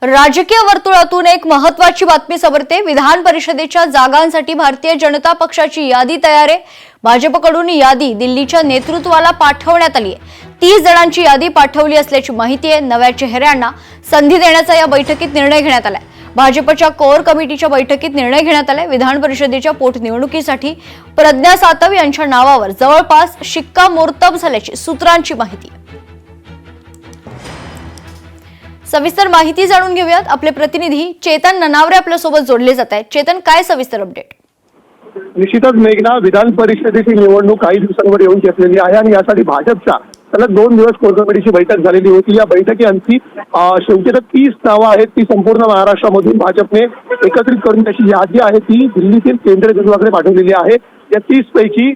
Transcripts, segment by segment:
राजकीय वर्तुळातून एक महत्त्वाची बातमी समोरते। विधान परिषदेच्या जागांसाठी भारतीय जनता पक्षाची यादी तयार आहे। भाजपकडून यादी दिल्लीच्या नेतृत्वाला पाठवण्यात आली आहे। 30 जणांची यादी पाठवली असल्याची माहिती आहे। नव्या चेहऱ्यांना संधी देण्याचा या बैठकीत निर्णय घेण्यात आलाय। भाजपच्या कोर कमिटीच्या बैठकीत निर्णय घेण्यात आलाय। विधान परिषदेच्या पोटनिवडणुकीसाठी प्रज्ञा सातव यांच्या नावावर जवळपास शिक्कामोर्तब झाल्याची सूत्रांची माहिती आहे। सविस्तर माहिती जाणून घेऊयात। आपले प्रतिनिधी चेतन ननावरे आपल्या सोबत जोडले जात आहेत। चेतन, काय सविस्तर अपडेट? निश्चितच मेघना, विधान परिषदेची निवडणूक काही दिवसांवर येऊन घेतलेली आहे आणि यासाठी भाजपच्या सलग 2 दिवस कोर कमिटीची बैठक झालेली होती। या बैठकीअंती शेवटी 30 नावं आहेत ती संपूर्ण महाराष्ट्रामधून भाजपने एकत्रित करून त्याची यादी आहे ती दिल्लीतील केंद्रीय नेतृत्वाकडे पाठवलेली आहे। या 30 पैकी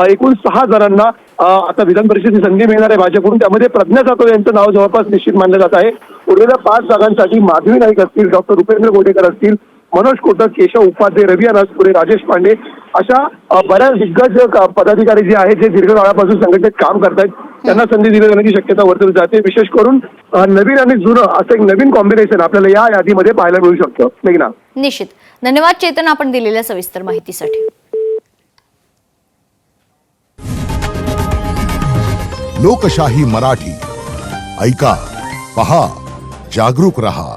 एकूण 6 जणांना आता विधान परिषदेची संधी मिळणार आहे भाजपकडून। त्यामध्ये प्रज्ञा सातव यांचं नाव जवळपास निश्चित मानलं जात आहे। उर्वरित 5 जागांसाठी माधवी नाईक असतील, डॉक्टर रुपेंद्र गोडेकर असतील, मनोज कोटक, केशव उपाध्ये, रवी अनासपुरे, राजेश पांडे अशा बऱ्याच दिग्गज पदाधिकारी जे आहेत जे दीर्घकाळापासून संघटनेत काम करतायत त्यांना संधी दिली जाण्याची शक्यता वर्तवली जाते। विशेष करून नवीन आणि जुनं असं एक नवीन कॉम्बिनेशन आपल्याला या यादीमध्ये पाहायला मिळू शकतं। मेघना, निश्चित धन्यवाद चेतन, आपण दिलेल्या सविस्तर माहितीसाठी। लोकशाही मराठी ऐका, पहा, जागरूक रहा।